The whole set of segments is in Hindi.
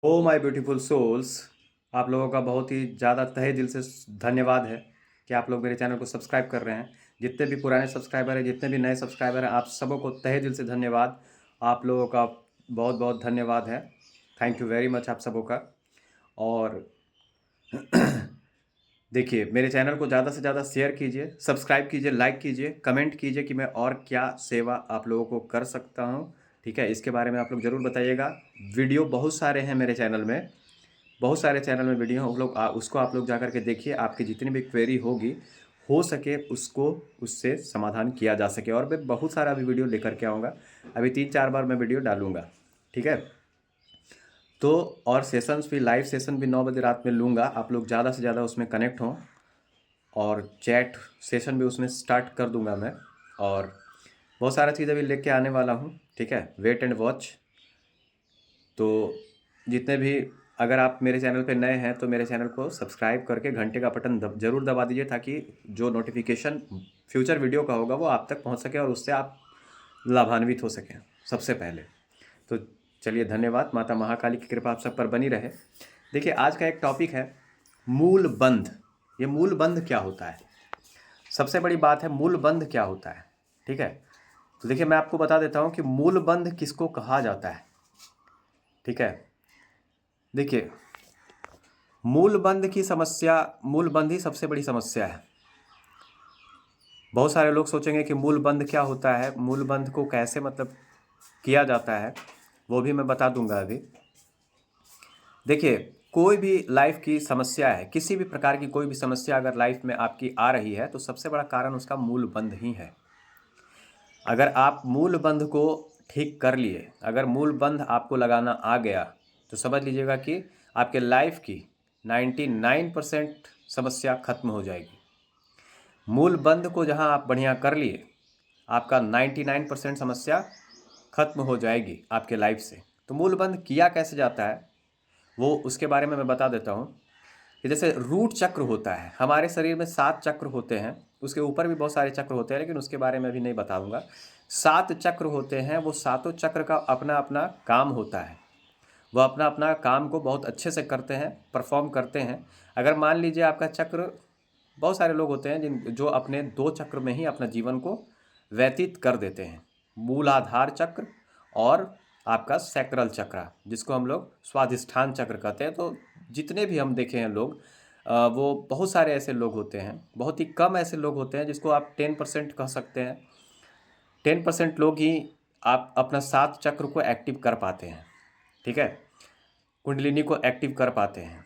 Oh my beautiful souls. आप लोगों का बहुत ही ज़्यादा तहे दिल से धन्यवाद है कि आप लोग मेरे चैनल को सब्सक्राइब कर रहे हैं। जितने भी पुराने सब्सक्राइबर हैं, जितने भी नए सब्सक्राइबर हैं, आप सबों को तहे दिल से धन्यवाद। आप लोगों का बहुत बहुत धन्यवाद है। थैंक यू वेरी मच आप सबों का। और देखिए, मेरे चैनल को ज़्यादा से ज़्यादा शेयर कीजिए, सब्सक्राइब कीजिए, लाइक कीजिए, कमेंट कीजिए कि मैं और क्या सेवा आप लोगों को कर सकता हूँ। ठीक है, इसके बारे में आप लोग ज़रूर बताइएगा। वीडियो बहुत सारे हैं मेरे चैनल में, बहुत सारे चैनल में वीडियो हैं। लोग उसको आप लोग जा कर के देखिए। आपकी जितनी भी क्वेरी होगी, हो सके उसको उससे समाधान किया जा सके। और मैं बहुत सारा अभी वीडियो लेकर के आऊँगा। अभी 3-4 बार मैं वीडियो डालूँगा। ठीक है, तो और सेशंस भी, लाइव सेशन भी 9 बजे रात में लूँगा। आप लोग ज़्यादा से ज़्यादा उसमें कनेक्ट हों। और चैट सेशन भी उसमें स्टार्ट कर दूंगा मैं। और बहुत सारा चीज़ अभी लेके आने वाला हूँ। ठीक है, वेट एंड वॉच। तो जितने भी, अगर आप मेरे चैनल पे नए हैं तो मेरे चैनल को सब्सक्राइब करके घंटे का बटन ज़रूर दबा दीजिए, ताकि जो नोटिफिकेशन फ्यूचर वीडियो का होगा वो आप तक पहुंच सके और उससे आप लाभान्वित हो सकें सबसे पहले। तो चलिए, धन्यवाद। माता महाकाली की कृपा आप सब पर बनी रहे। देखिए, आज का एक टॉपिक है मूल बंध। ये मूल बंध क्या होता है? सबसे बड़ी बात है, मूल बंध क्या होता है। ठीक है, तो देखिए, मैं आपको बता देता हूं कि मूल बंध किसको कहा जाता है। ठीक है, देखिए, मूल बंध की समस्या, मूल बंध ही सबसे बड़ी समस्या है। बहुत सारे लोग सोचेंगे कि मूल बंध क्या होता है, मूल बंध को कैसे मतलब किया जाता है, वो भी मैं बता दूंगा अभी। देखिए, कोई भी लाइफ की समस्या है, किसी भी प्रकार की कोई भी समस्या अगर लाइफ में आपकी आ रही है, तो सबसे बड़ा कारण उसका मूल बंध ही है। अगर आप मूल बंध को ठीक कर लिए, अगर मूल बंध आपको लगाना आ गया, तो समझ लीजिएगा कि आपके लाइफ की 99% समस्या खत्म हो जाएगी। मूल बंध को जहां आप बढ़िया कर लिए, आपका 99% समस्या खत्म हो जाएगी आपके लाइफ से। तो मूल बंध किया कैसे जाता है, वो उसके बारे में मैं बता देता हूँ। कि जैसे रूट चक्र होता है, हमारे शरीर में 7 चक्र होते हैं। उसके ऊपर भी बहुत सारे चक्र होते हैं, लेकिन उसके बारे में भी नहीं बताऊंगा। 7 चक्र होते हैं, वो सातों चक्र का अपना अपना काम होता है। वह अपना अपना काम को बहुत अच्छे से करते हैं, परफॉर्म करते हैं। अगर मान लीजिए आपका चक्र, बहुत सारे लोग होते हैं जो अपने 2 चक्र में ही अपना जीवन को व्यतीत कर देते हैं। मूलाधार चक्र और आपका सैक्रल चक्र, जिसको हम लोग स्वाधिष्ठान चक्र कहते हैं। तो जितने भी हम देखे हैं लोग, वो बहुत सारे ऐसे लोग होते हैं, बहुत ही कम ऐसे लोग होते हैं जिसको आप 10% कह सकते हैं। 10% लोग ही आप अपना 7 चक्र को एक्टिव कर पाते हैं। ठीक है, कुंडलिनी को एक्टिव कर पाते हैं।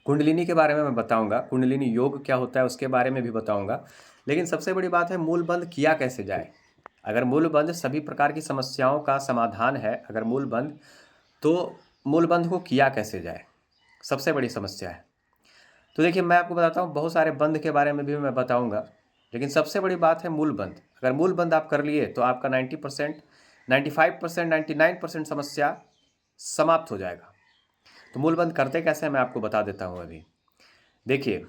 कुंडलिनी के बारे में मैं बताऊंगा, कुंडलिनी योग क्या होता है उसके बारे में भी बताऊंगा। लेकिन सबसे बड़ी बात है, मूल बंध किया कैसे जाए। अगर मूल बंध सभी प्रकार की समस्याओं का समाधान है, अगर मूल बंध, तो मूल बंध को किया कैसे जाए, सबसे बड़ी समस्या है। तो देखिए, मैं आपको बताता हूँ, बहुत सारे बंध के बारे में भी मैं बताऊंगा, लेकिन सबसे बड़ी बात है मूल बंध। अगर मूल बंध आप कर लिए, तो आपका 90%, 95%, 99% समस्या समाप्त हो जाएगा। तो मूल बंध करते कैसे हैं, मैं आपको बता देता हूँ अभी। देखिए,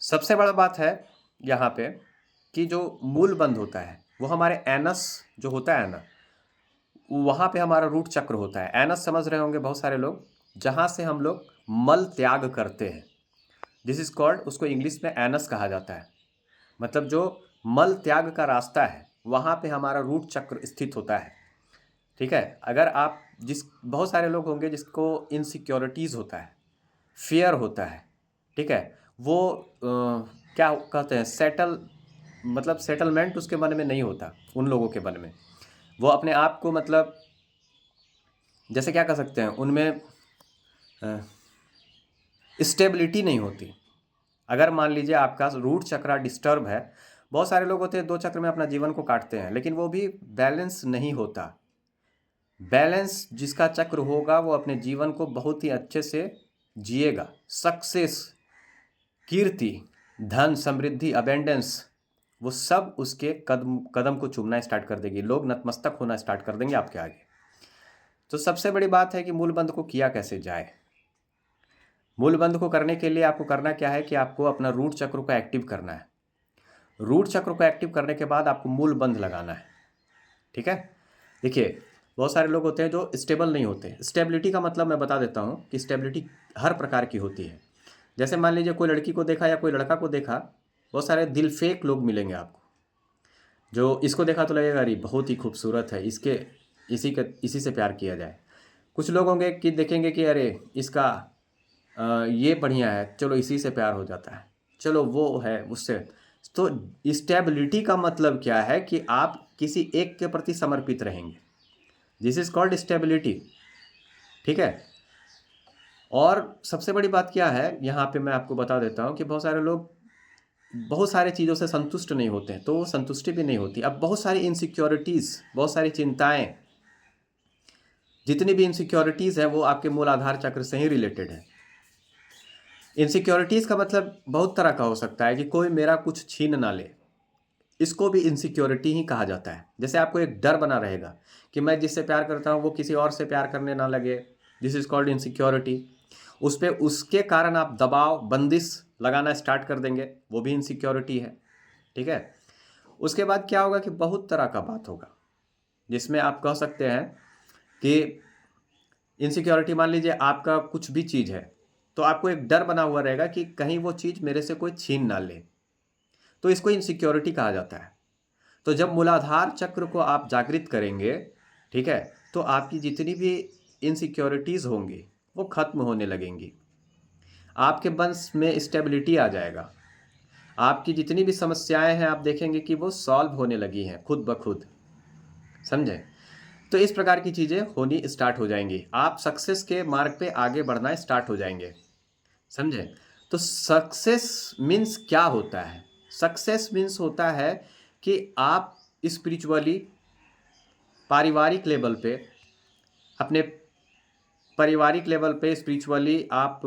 सबसे बड़ा बात है यहाँ पे कि जो मूल बंध होता है, वो हमारे एनस जो होता है ना, वहाँ पे हमारा रूट चक्र होता है। एनस समझ रहे होंगे बहुत सारे लोग, जहाँ से हम लोग मल त्याग करते हैं। दिस इज कॉल्ड, उसको इंग्लिश में एनस कहा जाता है। मतलब जो मल त्याग का रास्ता है, वहाँ पे हमारा रूट चक्र स्थित होता है। ठीक है, अगर आप बहुत सारे लोग होंगे जिसको इनसिक्योरिटीज़ होता है, फियर होता है। ठीक है, वो क्या कहते हैं, मतलब सेटलमेंट उसके मन में नहीं होता। उन लोगों के मन में वो अपने आप को, मतलब जैसे क्या कह सकते हैं, उनमें स्टेबिलिटी नहीं होती। अगर मान लीजिए आपका रूट चक्र डिस्टर्ब है, बहुत सारे लोग होते हैं 2 चक्र में अपना जीवन को काटते हैं, लेकिन वो भी बैलेंस नहीं होता। बैलेंस जिसका चक्र होगा, वो अपने जीवन को बहुत ही अच्छे से जिएगा। सक्सेस, कीर्ति, धन, समृद्धि, अबेंडेंस, वो सब उसके कदम कदम को चूमना स्टार्ट कर देगी। लोग नतमस्तक होना स्टार्ट कर देंगे आपके आगे। तो सबसे बड़ी बात है कि मूल बंध को किया कैसे जाए। मूल बंध को करने के लिए आपको करना क्या है कि आपको अपना रूट चक्र को एक्टिव करना है। रूट चक्र को एक्टिव करने के बाद आपको मूल बंध लगाना है। ठीक है, देखिए, बहुत सारे लोग होते हैं जो स्टेबल नहीं होते। स्टेबिलिटी का मतलब मैं बता देता हूँ कि स्टेबिलिटी हर प्रकार की होती है। जैसे मान लीजिए कोई लड़की को देखा या कोई लड़का को देखा, बहुत सारे दिल फेक लोग मिलेंगे आपको, जो इसको देखा तो लगेगा अरे बहुत ही खूबसूरत है, इसी से प्यार किया जाए। कुछ लोग होंगे कि देखेंगे कि अरे इसका ये बढ़िया है, चलो इसी से प्यार हो जाता है, चलो वो है उससे। तो स्टेबिलिटी का मतलब क्या है कि आप किसी एक के प्रति समर्पित रहेंगे, दिस इज कॉल्ड स्टेबिलिटी। ठीक है। और सबसे बड़ी बात क्या है यहाँ पे मैं आपको बता देता हूँ कि बहुत सारे लोग बहुत सारी चीज़ों से संतुष्ट नहीं होते हैं, तो वो संतुष्टि भी नहीं होती। अब बहुत सारी इनसिक्योरिटीज़, बहुत सारी चिंताएं, जितनी भी इनसिक्योरिटीज़ हैं वो आपके मूल आधार चक्र से ही रिलेटेड है। इनसिक्योरिटीज़ का मतलब बहुत तरह का हो सकता है कि कोई मेरा कुछ छीन ना ले, इसको भी इनसिक्योरिटी ही कहा जाता है। जैसे आपको एक डर बना रहेगा कि मैं जिससे प्यार करता हूँ वो किसी और से प्यार करने ना लगे, दिस इज कॉल्ड इनसिक्योरिटी। उस पर उसके कारण आप दबाव, बंदिश लगाना स्टार्ट कर देंगे, वो भी इनसिक्योरिटी है। ठीक है। उसके बाद क्या होगा कि बहुत तरह का बात होगा जिसमें आप कह सकते हैं कि इनसिक्योरिटी, मान लीजिए आपका कुछ भी चीज़ है तो आपको एक डर बना हुआ रहेगा कि कहीं वो चीज़ मेरे से कोई छीन ना ले, तो इसको इनसिक्योरिटी कहा जाता है। तो जब मूलाधार चक्र को आप जागृत करेंगे, ठीक है, तो आपकी जितनी भी इनसिक्योरिटीज़ होंगी वो खत्म होने लगेंगी, आपके वंश में स्टेबिलिटी आ जाएगा, आपकी जितनी भी समस्याएं हैं आप देखेंगे कि वो सॉल्व होने लगी हैं खुद ब खुद। समझे? तो इस प्रकार की चीज़ें होनी स्टार्ट हो जाएंगी, आप सक्सेस के मार्ग पे आगे बढ़ना स्टार्ट हो जाएंगे। समझे? तो सक्सेस मीन्स क्या होता है? सक्सेस मीन्स होता है कि आप स्पिरिचुअली, पारिवारिक लेवल पे, अपने पारिवारिक लेवल पे स्पिरिचुअली आप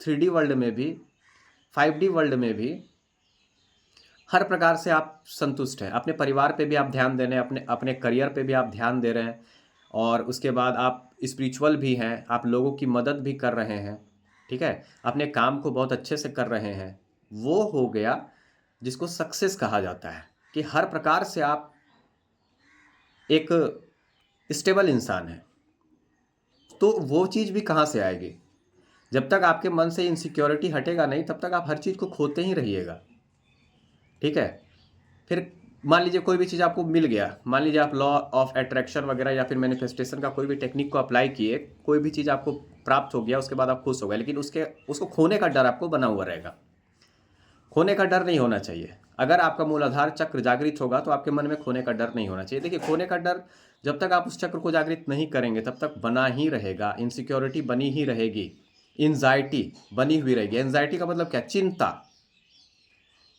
3D वर्ल्ड में भी, 5D वर्ल्ड में भी हर प्रकार से आप संतुष्ट हैं। अपने परिवार पे भी आप ध्यान दे रहे हैं, अपने अपने करियर पे भी आप ध्यान दे रहे हैं, और उसके बाद आप स्पिरिचुअल भी हैं, आप लोगों की मदद भी कर रहे हैं। ठीक है। अपने काम को बहुत अच्छे से कर रहे हैं। वो हो गया जिसको सक्सेस कहा जाता है, कि हर प्रकार से आप एक स्टेबल इंसान हैं। तो वो चीज़ भी कहाँ से आएगी? जब तक आपके मन से इनसिक्योरिटी हटेगा नहीं तब तक आप हर चीज़ को खोते ही रहिएगा। ठीक है। फिर मान लीजिए कोई भी चीज़ आपको मिल गया, मान लीजिए आप लॉ ऑफ अट्रैक्शन वगैरह या फिर मैनिफेस्टेशन का कोई भी टेक्निक को अप्लाई किए, कोई भी चीज़ आपको प्राप्त हो गया, उसके बाद आप खुश हो गए, लेकिन उसको खोने का डर आपको बना हुआ रहेगा। खोने का डर नहीं होना चाहिए। अगर आपका मूलाधार चक्र जागृत होगा तो आपके मन में खोने का डर नहीं होना चाहिए। देखिए, खोने का डर जब तक आप उस चक्र को जागृत नहीं करेंगे तब तक बना ही रहेगा, इनसिक्योरिटी बनी ही रहेगी, एंजाइटी बनी हुई रहेगी। एंजाइटी का मतलब क्या? चिंता।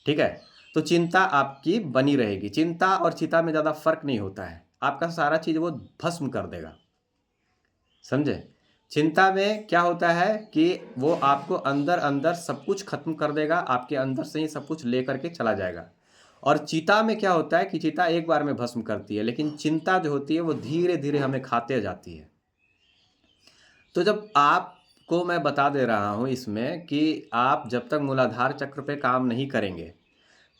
ठीक है। तो चिंता आपकी बनी रहेगी। चिंता और चिता में ज़्यादा फर्क नहीं होता है, आपका सारा चीज़ वो भस्म कर देगा। समझे? चिंता में क्या होता है कि वो आपको अंदर अंदर सब कुछ खत्म कर देगा, आपके अंदर से ही सब कुछ लेकर के चला जाएगा। और चिता में क्या होता है कि चिता एक बार में भस्म करती है, लेकिन चिंता जो होती है वो धीरे धीरे हमें खाते जाती है। तो जब आपको मैं बता दे रहा हूँ इसमें कि आप जब तक मूलाधार चक्र पे काम नहीं करेंगे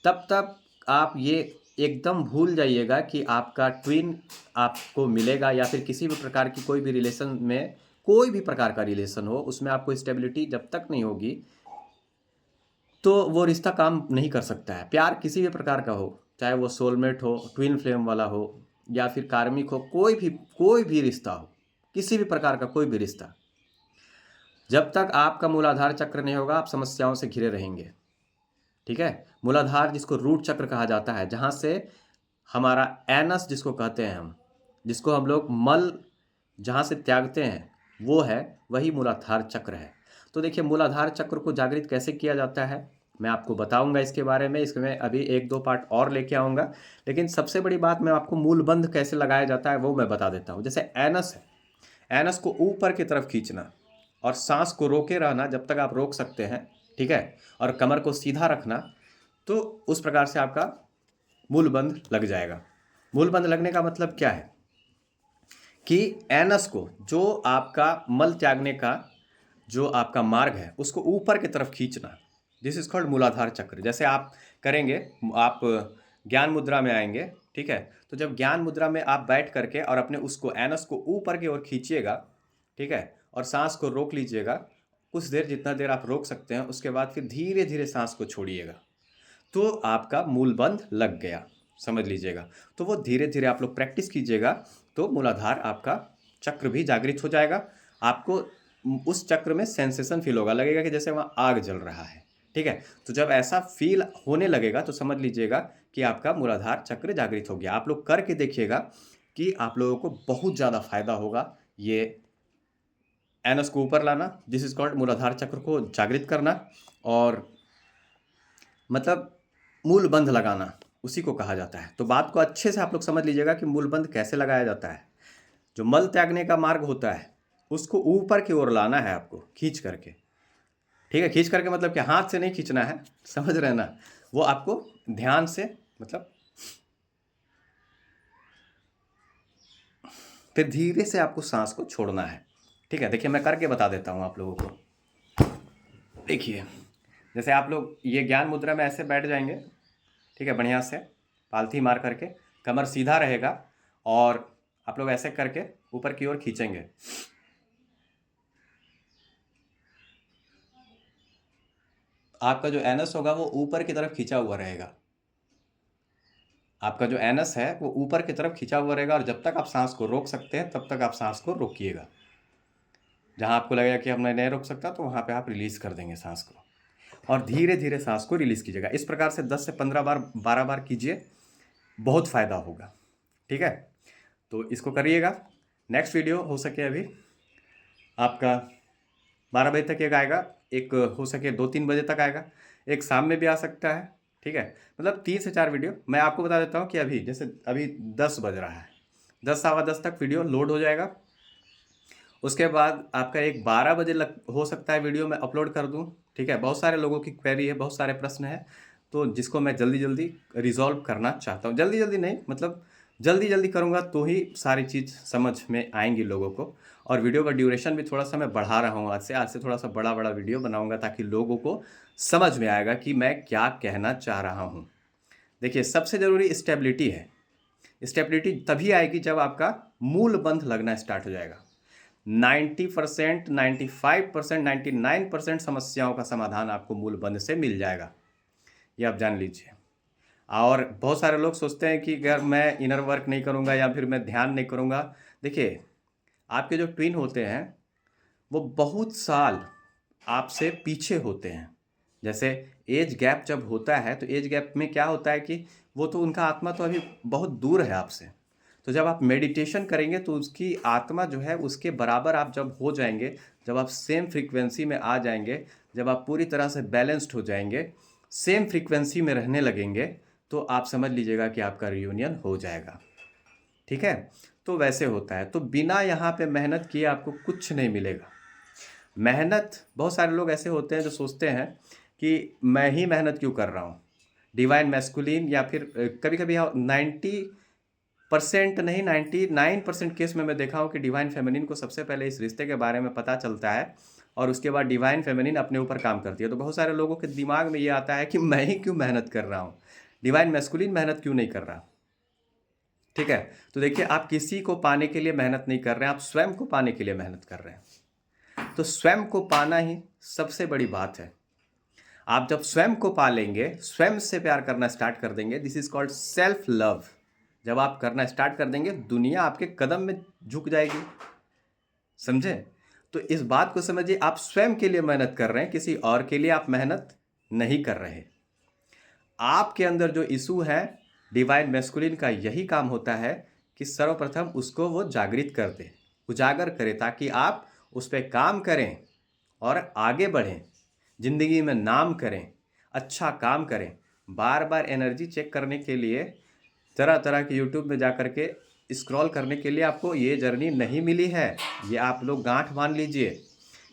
तब तक आप ये एकदम भूल जाइएगा कि आपका ट्विन आपको मिलेगा, या फिर किसी भी प्रकार की कोई भी रिलेशन में, कोई भी प्रकार का रिलेशन हो उसमें आपको स्टेबिलिटी जब तक नहीं होगी तो वो रिश्ता काम नहीं कर सकता है। प्यार किसी भी प्रकार का हो, चाहे वो सोलमेट हो, ट्विन फ्लेम वाला हो, या फिर कार्मिक हो, कोई भी रिश्ता हो, किसी भी प्रकार का कोई भी रिश्ता, जब तक आपका मूलाधार चक्र नहीं होगा आप समस्याओं से घिरे रहेंगे। ठीक है। मूलाधार जिसको रूट चक्र कहा जाता है, जहाँ से हमारा एनस जिसको कहते हैं हम, जिसको हम लोग मल जहाँ से त्यागते हैं, वो है, वही मूलाधार चक्र है। तो देखिए, मूलाधार चक्र को जागृत कैसे किया जाता है मैं आपको बताऊंगा इसके बारे में। इसमें अभी 1-2 पार्ट और लेके आऊँगा, लेकिन सबसे बड़ी बात मैं आपको मूलबंध कैसे लगाया जाता है वो मैं बता देता हूँ। जैसे एनस है, एनस को ऊपर की तरफ खींचना और सांस को रोके रहना जब तक आप रोक सकते हैं, ठीक है, और कमर को सीधा रखना, तो उस प्रकार से आपका मूलबंध लग जाएगा। मूलबंध लगने का मतलब क्या है कि एनस को, जो आपका मल त्यागने का जो आपका मार्ग है उसको ऊपर की तरफ खींचना, दिस इज कॉल्ड मूलाधार चक्र। जैसे आप करेंगे, आप ज्ञान मुद्रा में आएंगे, ठीक है। तो जब ज्ञान मुद्रा में आप बैठ करके और अपने उसको एनस को ऊपर की ओर खींचिएगा, ठीक है, और सांस को रोक लीजिएगा कुछ देर, जितना देर आप रोक सकते हैं। उसके बाद फिर धीरे धीरे सांस को छोड़िएगा, तो आपका मूलबंध लग गया, समझ लीजिएगा। तो वो धीरे धीरे आप लोग प्रैक्टिस कीजिएगा, तो मूलाधार आपका चक्र भी जागृत हो जाएगा। आपको उस चक्र में सेंसेशन फील होगा, लगेगा कि जैसे वहाँ आग जल रहा है, ठीक है। तो जब ऐसा फील होने लगेगा तो समझ लीजिएगा कि आपका मूलाधार चक्र जागृत हो गया। आप लोग करके देखिएगा कि आप लोगों को बहुत ज़्यादा फायदा होगा। ये एनस को ऊपर लाना, दिस इज कॉल्ड मूलाधार चक्र को जागृत करना, और मतलब मूलबंध लगाना, उसी को कहा जाता है। तो बात को अच्छे से आप लोग समझ लीजिएगा कि मूलबंध कैसे लगाया जाता है। जो मल त्यागने का मार्ग होता है उसको ऊपर की ओर लाना है आपको, खींच करके, ठीक है। खींच करके मतलब कि हाथ से नहीं खींचना है, समझ रहे हैं ना। वो आपको ध्यान से, मतलब फिर धीरे से आपको सांस को छोड़ना है, ठीक है। देखिए मैं करके बता देता हूँ आप लोगों को। देखिए जैसे आप लोग ये ज्ञान मुद्रा में ऐसे बैठ जाएंगे, ठीक है, बढ़िया से पालथी मार करके, कमर सीधा रहेगा, और आप लोग ऐसे करके ऊपर की ओर खींचेंगे। आपका जो एनस होगा वो ऊपर की तरफ खींचा हुआ रहेगा। आपका जो एनस है वो ऊपर की तरफ खींचा हुआ रहेगा, और जब तक आप सांस को रोक सकते हैं तब तक आप सांस को रोकिएगा। जहां आपको लगेगा कि अब मैं नहीं रोक सकता तो वहां पे आप रिलीज कर देंगे सांस को, और धीरे धीरे सांस को रिलीज कीजिएगा। इस प्रकार से 10 से 15 बार, 12 बार कीजिए, बहुत फायदा होगा, ठीक है। तो इसको करिएगा। नेक्स्ट वीडियो हो सके अभी आपका 12 बजे तक एक आएगा, एक हो सके 2-3 बजे तक आएगा, एक शाम में भी आ सकता है, ठीक है। मतलब 3 से 4 वीडियो मैं आपको बता देता हूँ कि अभी जैसे अभी 10 बज रहा है, 10 सवा 10 तक वीडियो लोड हो जाएगा। उसके बाद आपका एक 12 बजे हो सकता है वीडियो मैं अपलोड कर दूँ, ठीक है। बहुत सारे लोगों की क्वेरी है, बहुत सारे प्रश्न है, तो जिसको मैं जल्दी जल्दी रिजॉल्व करना चाहता हूँ। जल्दी जल्दी नहीं, मतलब जल्दी जल्दी करूँगा तो ही सारी चीज़ समझ में आएंगी लोगों को। और वीडियो का ड्यूरेशन भी थोड़ा सा मैं बढ़ा रहा हूँ, आज से थोड़ा सा बड़ा बड़ा वीडियो बनाऊँगा, ताकि लोगों को समझ में आएगा कि मैं क्या कहना चाह रहा हूँ। देखिए सबसे ज़रूरी स्टेबिलिटी है। स्टेबिलिटी तभी आएगी जब आपका मूल बंध लगना स्टार्ट हो जाएगा। 90%, 95%, 99% समस्याओं का समाधान आपको मूल बंध से मिल जाएगा, ये आप जान लीजिए। और बहुत सारे लोग सोचते हैं कि अगर मैं इनर वर्क नहीं करूंगा या फिर मैं ध्यान नहीं करूंगा। देखिए आपके जो ट्विन होते हैं वो बहुत साल आपसे पीछे होते हैं। जैसे एज गैप जब होता है तो एज गैप में क्या होता है कि वो तो, उनका आत्मा तो अभी बहुत दूर है आपसे। तो जब आप मेडिटेशन करेंगे तो उसकी आत्मा जो है उसके बराबर आप जब हो जाएंगे, जब आप सेम फ्रीक्वेंसी में आ जाएंगे, जब आप पूरी तरह से बैलेंस्ड हो जाएंगे, सेम फ्रीक्वेंसी में रहने लगेंगे, तो आप समझ लीजिएगा कि आपका रियूनियन हो जाएगा, ठीक है। तो वैसे होता है। तो बिना यहाँ पे मेहनत किए आपको कुछ नहीं मिलेगा। मेहनत, बहुत सारे लोग ऐसे होते हैं जो सोचते हैं कि मैं ही मेहनत क्यों कर रहा हूँ। डिवाइन मैस्कुलिन या फिर कभी कभी 90% नहीं, 99% केस में मैं देखा हूँ कि डिवाइन फेमिनिन को सबसे पहले इस रिश्ते के बारे में पता चलता है, और उसके बाद डिवाइन फेमिनिन अपने ऊपर काम करती है। तो बहुत सारे लोगों के दिमाग में ये आता है कि मैं ही क्यों मेहनत कर रहा हूँ, डिवाइन मैस्कुलिन मेहनत क्यों नहीं कर रहा, ठीक है। तो देखिए आप किसी को पाने के लिए मेहनत नहीं कर रहे हैं, आप स्वयं को पाने के लिए मेहनत कर रहे हैं। तो स्वयं को पाना ही सबसे बड़ी बात है। आप जब स्वयं को पा लेंगे, स्वयं से प्यार करना स्टार्ट कर देंगे, this is called self love. जब आप करना स्टार्ट कर देंगे दुनिया आपके कदम में झुक जाएगी, समझे। तो इस बात को समझिए, आप स्वयं के लिए मेहनत कर रहे हैं, किसी और के लिए आप मेहनत नहीं कर रहे। आपके अंदर जो इशू है, डिवाइन मैस्कुलिन का यही काम होता है कि सर्वप्रथम उसको वो जागृत कर दे, उजागर करे, ताकि आप उस पर काम करें और आगे बढ़ें, जिंदगी में नाम करें, अच्छा काम करें। बार बार एनर्जी चेक करने के लिए, तरह तरह के यूट्यूब में जा कर के स्क्रॉल करने के लिए आपको ये जर्नी नहीं मिली है। ये आप लोग गांठ मान लीजिए।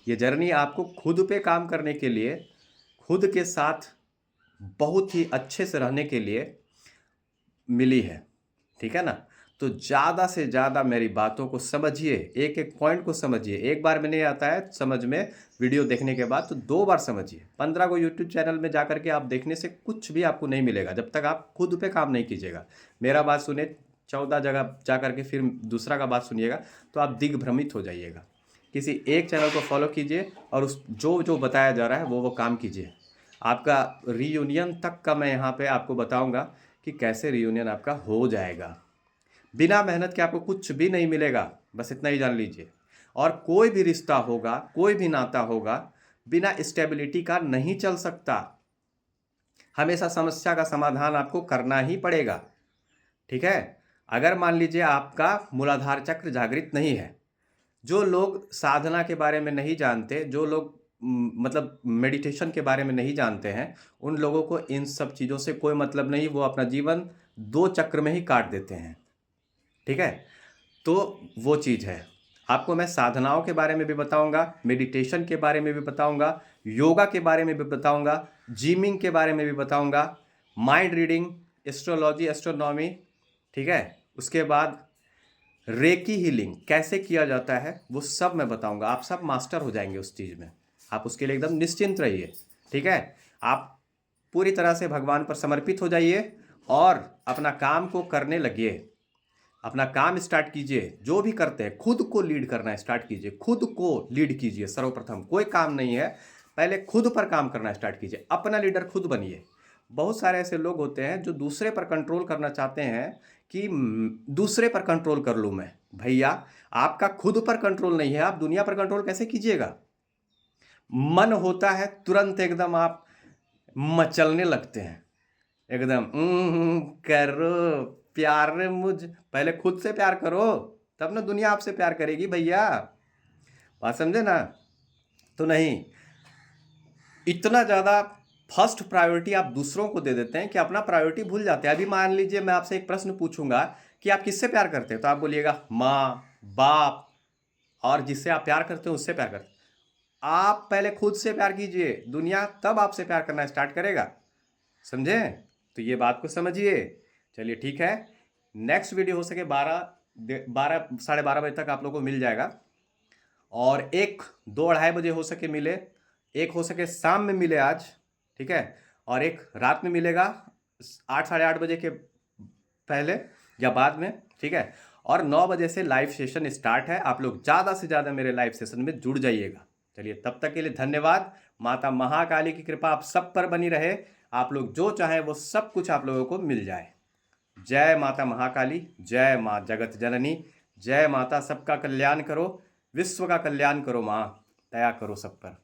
ये जर्नी आपको खुद पे काम करने के लिए, खुद के साथ बहुत ही अच्छे से रहने के लिए मिली है, ठीक है ना। तो ज़्यादा से ज़्यादा मेरी बातों को समझिए, एक एक पॉइंट को समझिए। एक बार में नहीं आता है समझ में वीडियो देखने के बाद, तो 2 बार समझिए। 15 को यूट्यूब चैनल में जाकर के आप देखने से कुछ भी आपको नहीं मिलेगा जब तक आप खुद पे काम नहीं कीजिएगा। मेरा बात सुने 14 जगह जा कर के फिर दूसरा का बात सुनिएगा तो आप दिग्भ्रमित हो जाइएगा। किसी एक चैनल को फॉलो कीजिए और उस जो जो बताया जा रहा है वो काम कीजिए। आपका रीयूनियन तक का मैं यहाँ पे आपको बताऊंगा कि कैसे रीयूनियन आपका हो जाएगा। बिना मेहनत के आपको कुछ भी नहीं मिलेगा, बस इतना ही जान लीजिए। और कोई भी रिश्ता होगा, कोई भी नाता होगा, बिना स्टेबिलिटी का नहीं चल सकता। हमेशा समस्या का समाधान आपको करना ही पड़ेगा, ठीक है। अगर मान लीजिए आपका मूलाधार चक्र जागृत नहीं है, जो लोग साधना के बारे में नहीं जानते, जो लोग मतलब मेडिटेशन के बारे में नहीं जानते हैं, उन लोगों को इन सब चीज़ों से कोई मतलब नहीं। वो अपना जीवन 2 चक्र में ही काट देते हैं, ठीक है। तो वो चीज़ है। आपको मैं साधनाओं के बारे में भी बताऊंगा, मेडिटेशन के बारे में भी बताऊंगा, योगा के बारे में भी बताऊंगा, जिमिंग के बारे में भी बताऊंगा, माइंड रीडिंग, एस्ट्रोलॉजी, एस्ट्रोनॉमी, ठीक है। उसके बाद रेकी हीलिंग कैसे किया जाता है वो सब मैं बताऊंगा। आप सब मास्टर हो जाएंगे उस चीज़ में, आप उसके लिए एकदम निश्चिंत रहिए, ठीक है। आप पूरी तरह से भगवान पर समर्पित हो जाइए और अपना काम को करने लगिए। अपना काम स्टार्ट कीजिए। जो भी करते हैं खुद को लीड करना स्टार्ट कीजिए, खुद को लीड कीजिए। सर्वप्रथम कोई काम नहीं है, पहले खुद पर काम करना स्टार्ट कीजिए। अपना लीडर खुद बनिए। बहुत सारे ऐसे लोग होते हैं जो दूसरे पर कंट्रोल करना चाहते हैं कि दूसरे पर कंट्रोल कर लूँ मैं। भैया आपका खुद पर कंट्रोल नहीं है, आप दुनिया पर कंट्रोल कैसे कीजिएगा। मन होता है तुरंत एकदम आप मचलने लगते हैं, एकदम करो प्यार मुझ। पहले खुद से प्यार करो, तब ना दुनिया आपसे प्यार करेगी भैया। बात समझे ना। तो नहीं, इतना ज़्यादा फर्स्ट प्रायोरिटी आप दूसरों को दे देते हैं कि अपना प्रायोरिटी भूल जाते हैं। अभी मान लीजिए मैं आपसे एक प्रश्न पूछूंगा कि आप किससे प्यार करते हैं, तो आप बोलिएगा माँ, बाप, और जिससे आप प्यार करते हैं उससे प्यार करते हैं। आप पहले खुद से प्यार कीजिए, दुनिया तब आपसे प्यार करना स्टार्ट करेगा। समझे। तो ये बात को समझिए। चलिए ठीक है, नेक्स्ट वीडियो हो सके 12 बजे तक आप लोगों को मिल जाएगा। और 1, 2, 2:30 बजे हो सके मिले, एक हो सके शाम में मिले आज, ठीक है। और एक रात में मिलेगा 8, साढ़े 8 बजे के पहले या बाद में, ठीक है। और 9 बजे से लाइव सेशन स्टार्ट है। आप लोग ज़्यादा से ज़्यादा मेरे लाइव सेशन में जुड़ जाइएगा। चलिए तब तक के लिए धन्यवाद। माता महाकाली की कृपा आप सब पर बनी रहे। आप लोग जो चाहें वो सब कुछ आप लोगों को मिल जाए। जय माता महाकाली, जय माँ जगत जननी, जय माता। सबका कल्याण करो, विश्व का कल्याण करो माँ, दया करो सब पर।